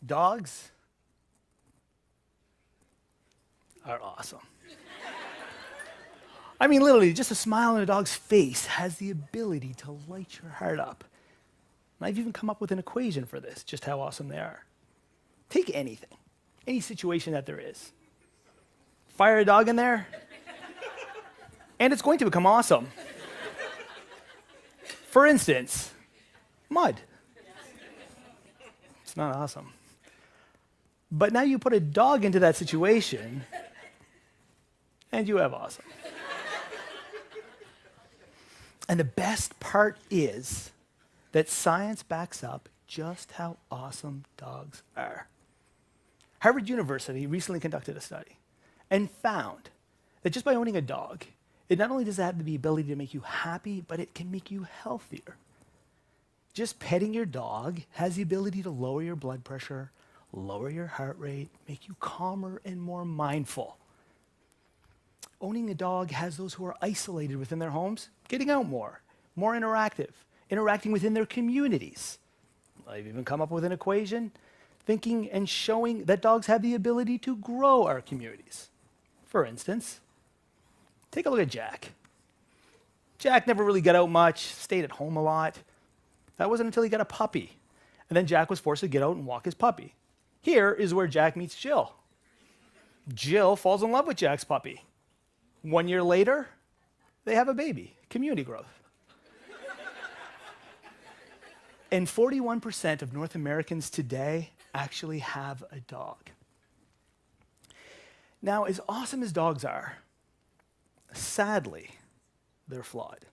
Dogs are awesome. I mean, literally, just a smile on a dog's face has the ability to light your heart up. And I've even come up with an equation for this, just how awesome they are. Take anything, any situation that there is. Fire a dog in there, and it's going to become awesome. For instance, mud. It's not awesome. But now you put a dog into that situation, and you have awesome. And the best part is that science backs up just how awesome dogs are. Harvard University recently conducted a study and found that just by owning a dog, it not only does it have the ability to make you happy, but it can make you healthier. Just petting your dog has the ability to lower your blood pressure, lower your heart rate, make you calmer and more mindful. Owning a dog has those who are isolated within their homes getting out more interactive, interacting within their communities. I've even come up with an equation thinking and showing that dogs have the ability to grow our communities. For instance, take a look at Jack. Jack never really got out much, stayed at home a lot. That wasn't until he got a puppy. And then Jack was forced to get out and walk his puppy. Here is where Jack meets Jill. Jill falls in love with Jack's puppy. 1 year later, they have a baby, community growth. And 41% of North Americans today actually have a dog. Now, as awesome as dogs are, sadly, they're flawed,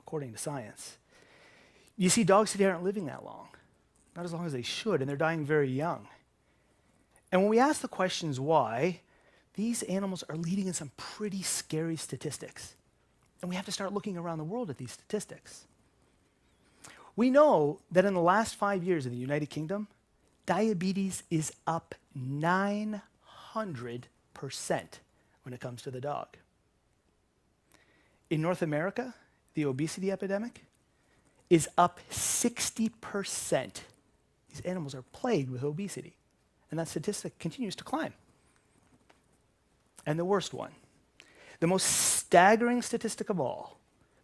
according to science. You see, dogs today aren't living that long, not as long as they should, and they're dying very young. And when we ask the questions why, these animals are leading in some pretty scary statistics. And we have to start looking around the world at these statistics. We know that in the last 5 years in the United Kingdom, diabetes is up 900% when it comes to the dog. In North America, the obesity epidemic is up 60%. These animals are plagued with obesity, and that statistic continues to climb. And the worst one, the most staggering statistic of all,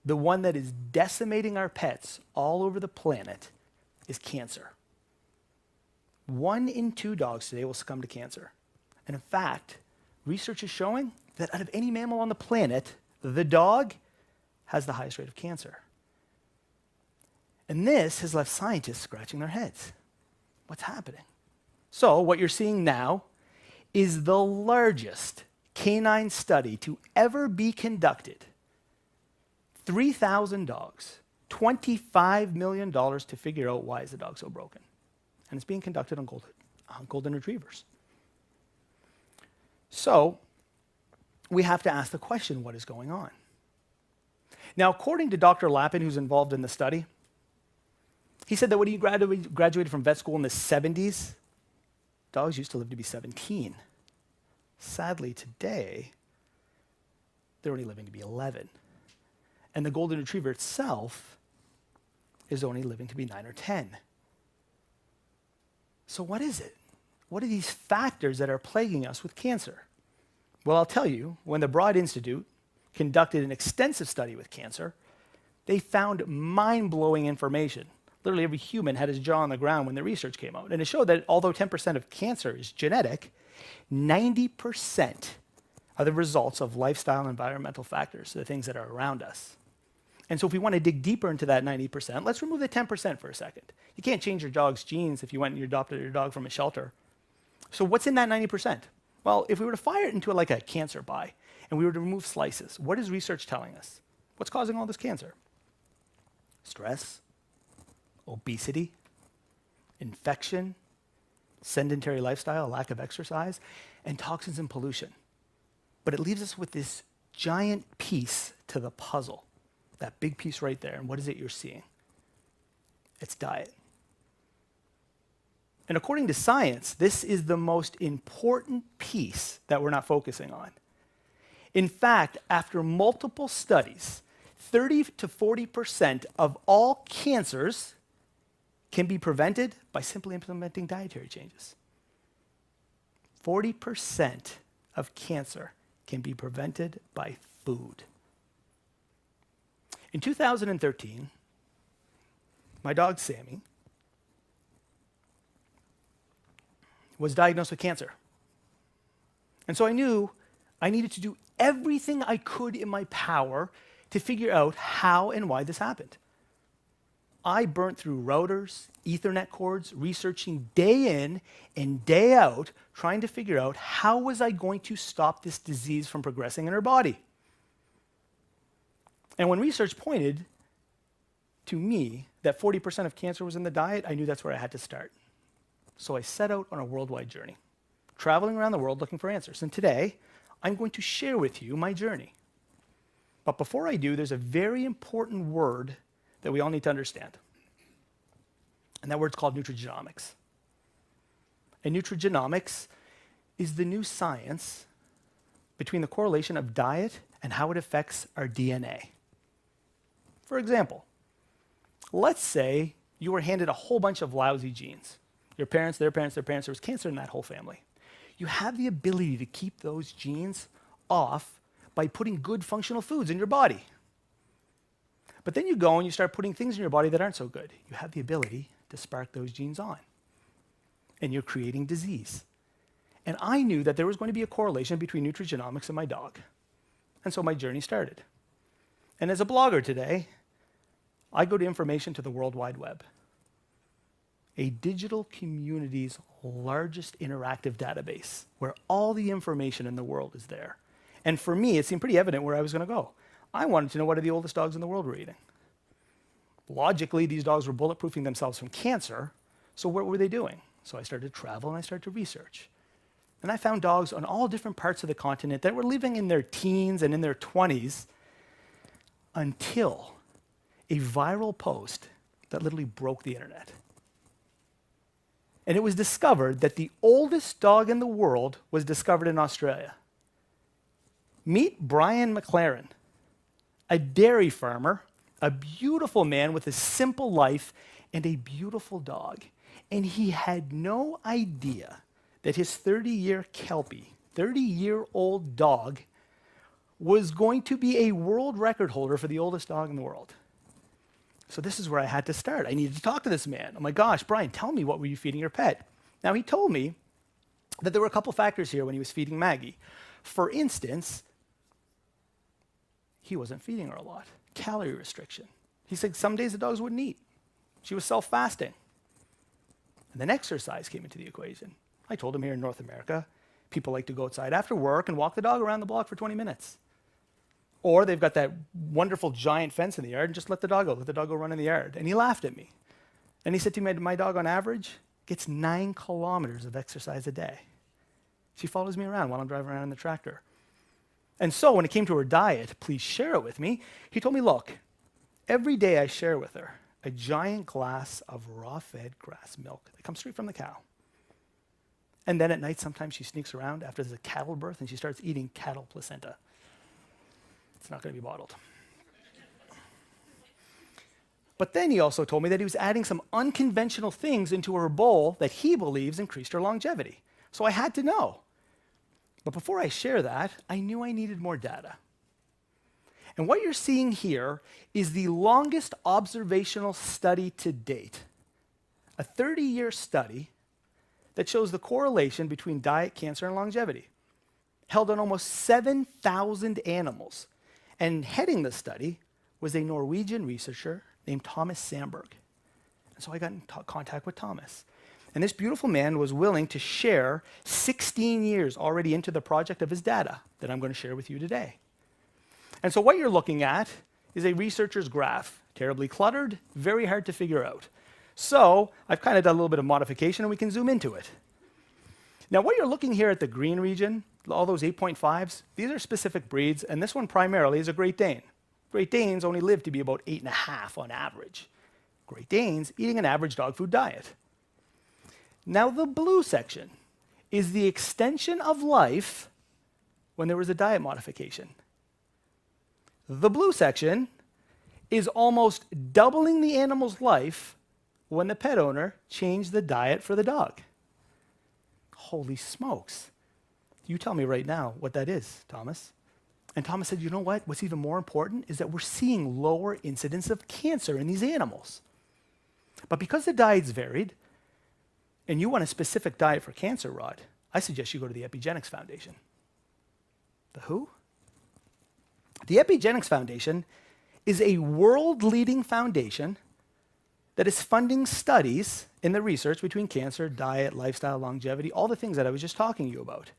the one that is decimating our pets all over the planet, is cancer. 1 in 2 dogs today will succumb to cancer. And in fact, research is showing that out of any mammal on the planet, the dog has the highest rate of cancer. And this has left scientists scratching their heads. What's happening? So what you're seeing now is the largest canine study to ever be conducted. 3,000 dogs, $25 million to figure out why is the dog so broken. And it's being conducted on golden retrievers. So we have to ask the question, what is going on? Now, according to Dr. Lappin, who's involved in the study, he said that when he graduated from vet school in the 70s, dogs used to live to be 17. Sadly, today, they're only living to be 11. And the golden retriever itself is only living to be 9 or 10. So what is it? What are these factors that are plaguing us with cancer? Well, I'll tell you, when the Broad Institute conducted an extensive study with cancer, they found mind-blowing information. Literally every human had his jaw on the ground when the research came out. And it showed that although 10% of cancer is genetic, 90% are the results of lifestyle and environmental factors, the things that are around us. And so if we want to dig deeper into that 90%, let's remove the 10% for a second. You can't change your dog's genes if you went and you adopted your dog from a shelter. So what's in that 90%? Well, if we were to fire it into like a cancer pie and we were to remove slices, what is research telling us? What's causing all this cancer? Stress, obesity, infection, sedentary lifestyle, lack of exercise, and toxins and pollution. But it leaves us with this giant piece to the puzzle, that big piece right there. And what is it you're seeing? It's diet. And according to science, this is the most important piece that we're not focusing on. In fact, after multiple studies, 30 to 40% of all cancers can be prevented by simply implementing dietary changes. 40% of cancer can be prevented by food. In 2013, my dog Sammy was diagnosed with cancer. And so I knew I needed to do everything I could in my power to figure out how and why this happened. I burnt through routers, Ethernet cords, researching day in and day out, trying to figure out how was I going to stop this disease from progressing in her body. And when research pointed to me that 40% of cancer was in the diet, I knew that's where I had to start. So I set out on a worldwide journey, traveling around the world looking for answers. And today, I'm going to share with you my journey. But before I do, there's a very important word that we all need to understand. And that word's called nutrigenomics. And nutrigenomics is the new science between the correlation of diet and how it affects our DNA. For example, let's say you were handed a whole bunch of lousy genes. Your parents, their parents, their parents, there was cancer in that whole family. You have the ability to keep those genes off by putting good functional foods in your body. But then you go and you start putting things in your body that aren't so good. You have the ability to spark those genes on. And you're creating disease. And I knew that there was going to be a correlation between nutrigenomics and my dog. And so my journey started. And as a blogger today, I go to information to the World Wide Web, a digital community's largest interactive database where all the information in the world is there. And for me, it seemed pretty evident where I was going to go. I wanted to know what are the oldest dogs in the world were eating. Logically, these dogs were bulletproofing themselves from cancer, so what were they doing? So I started to travel and I started to research. And I found dogs on all different parts of the continent that were living in their teens and in their 20s until a viral post that literally broke the internet. And it was discovered that the oldest dog in the world was discovered in Australia. Meet Brian McLaren, a dairy farmer, a beautiful man with a simple life and a beautiful dog. And he had no idea that his 30-year Kelpie, 30-year-old dog, was going to be a world record holder for the oldest dog in the world. So this is where I had to start. I needed to talk to this man. Oh my gosh, Brian, tell me, what were you feeding your pet? Now, he told me that there were a couple factors here when he was feeding Maggie. For instance, he wasn't feeding her a lot. Calorie restriction. He said some days the dogs wouldn't eat. She was self-fasting. And then exercise came into the equation. I told him here in North America, people like to go outside after work and walk the dog around the block for 20 minutes. Or they've got that wonderful giant fence in the yard and just let the dog go run in the yard. And he laughed at me. And he said to me, my dog on average gets 9 kilometers of exercise a day. She follows me around while I'm driving around in the tractor. And so when it came to her diet, please share it with me, he told me, look, every day I share with her a giant glass of raw-fed grass milk that comes straight from the cow. And then at night, sometimes she sneaks around after there's a cattle birth and she starts eating cattle placenta. It's not going to be bottled. But then he also told me that he was adding some unconventional things into her bowl that he believes increased her longevity. So I had to know. But before I share that, I knew I needed more data. And what you're seeing here is the longest observational study to date. A 30-year study that shows the correlation between diet, cancer, and longevity, held on almost 7,000 animals. And heading the study was a Norwegian researcher named Thomas Sandberg. And so I got in contact with Thomas. And this beautiful man was willing to share 16 years already into the project of his data that I'm going to share with you today. And so what you're looking at is a researcher's graph, terribly cluttered, very hard to figure out. So I've kind of done a little bit of modification and we can zoom into it. Now what you're looking here at the green region, all those 8.5s, these are specific breeds, and this one primarily is a Great Dane. Great Danes only live to be about 8.5 on average. Great Danes eating an average dog food diet. Now the blue section is the extension of life when there was a diet modification. The blue section is almost doubling the animal's life when the pet owner changed the diet for the dog. Holy smokes. You tell me right now what that is, Thomas. And Thomas said, you know what? What's even more important is that we're seeing lower incidence of cancer in these animals. But because the diet's varied, and you want a specific diet for cancer, Rod, I suggest you go to the Epigenetics Foundation. The who? The Epigenetics Foundation is a world-leading foundation that is funding studies in the research between cancer, diet, lifestyle, longevity, all the things that I was just talking to you about.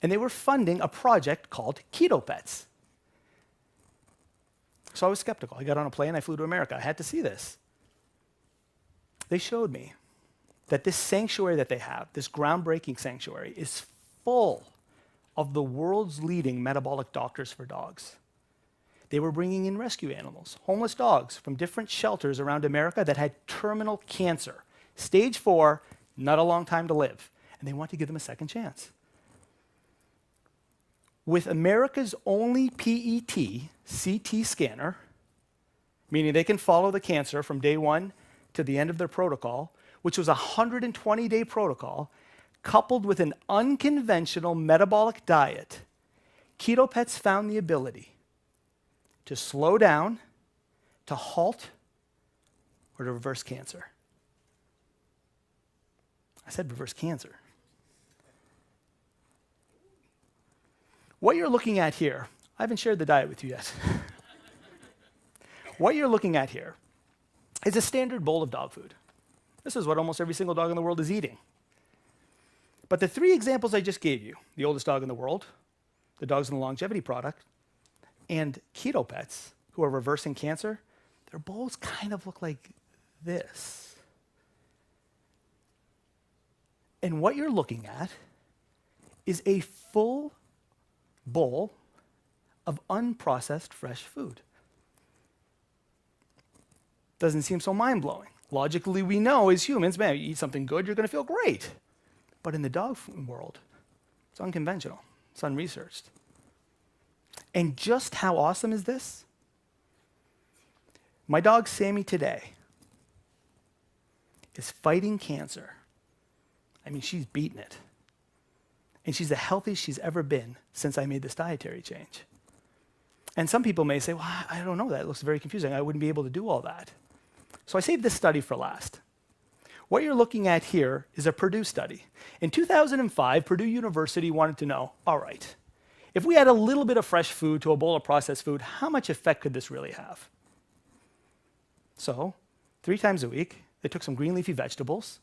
And they were funding a project called Keto Pets. So I was skeptical. I got on a plane, I flew to America. I had to see this. They showed me that this sanctuary that they have, this groundbreaking sanctuary, is full of the world's leading metabolic doctors for dogs. They were bringing in rescue animals, homeless dogs from different shelters around America that had terminal cancer, stage 4, not a long time to live. And they want to give them a second chance. With America's only PET CT scanner, meaning they can follow the cancer from day 1 to the end of their protocol, which was a 120-day protocol, coupled with an unconventional metabolic diet, Keto Pets found the ability to slow down, to halt, or to reverse cancer. I said reverse cancer. What you're looking at here, I haven't shared the diet with you yet. What you're looking at here is a standard bowl of dog food. This is what almost every single dog in the world is eating. But the 3 examples I just gave you, the oldest dog in the world, the dogs in the longevity product, and Keto Pets, who are reversing cancer, their bowls kind of look like this. And what you're looking at is a full bowl of unprocessed fresh food. Doesn't seem so mind-blowing. Logically, we know as humans, man, you eat something good, you're going to feel great. But in the dog world, it's unconventional. It's unresearched. And just how awesome is this? My dog Sammy today is fighting cancer. I mean, she's beating it. And she's the healthiest she's ever been since I made this dietary change. And some people may say, well, I don't know that. It looks very confusing. I wouldn't be able to do all that. So I saved this study for last. What you're looking at here is a Purdue study. In 2005, Purdue University wanted to know, all right, if we add a little bit of fresh food to a bowl of processed food, how much effect could this really have? So 3 times a week, they took some green leafy vegetables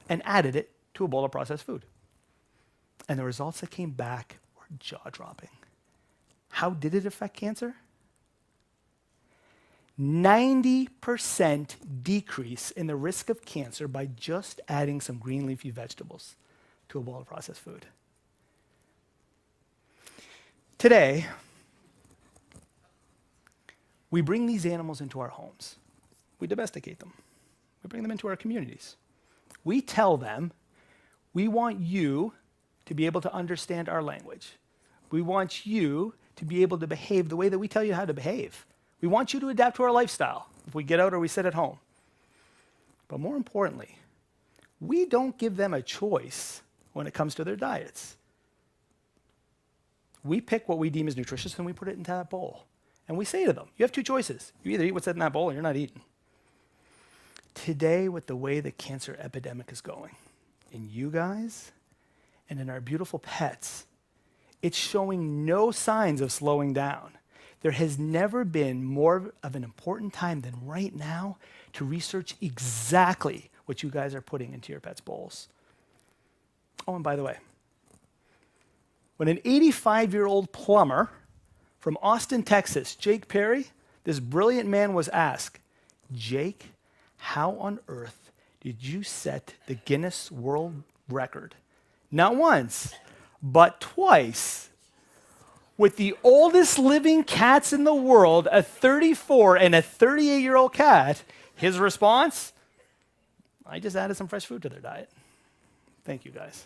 and added it to a bowl of processed food. And the results that came back were jaw-dropping. How did it affect cancer? 90% decrease in the risk of cancer by just adding some green leafy vegetables to a bowl of processed food. Today, we bring these animals into our homes. We domesticate them. We bring them into our communities. We tell them, we want you to be able to understand our language. We want you to be able to behave the way that we tell you how to behave. We want you to adapt to our lifestyle if we get out or we sit at home. But more importantly, we don't give them a choice when it comes to their diets. We pick what we deem as nutritious and we put it into that bowl. And we say to them, you have 2 choices. You either eat what's in that bowl or you're not eating. Today, with the way the cancer epidemic is going, in you guys and in our beautiful pets, it's showing no signs of slowing down. There has never been more of an important time than right now to research exactly what you guys are putting into your pets' bowls. Oh, and by the way, when an 85-year-old plumber from Austin, Texas, Jake Perry, this brilliant man was asked, Jake, how on earth did you set the Guinness World Record? Not once, but twice. With the oldest living cats in the world, a 34 and a 38-year-old cat, his response, I just added some fresh food to their diet. Thank you, guys.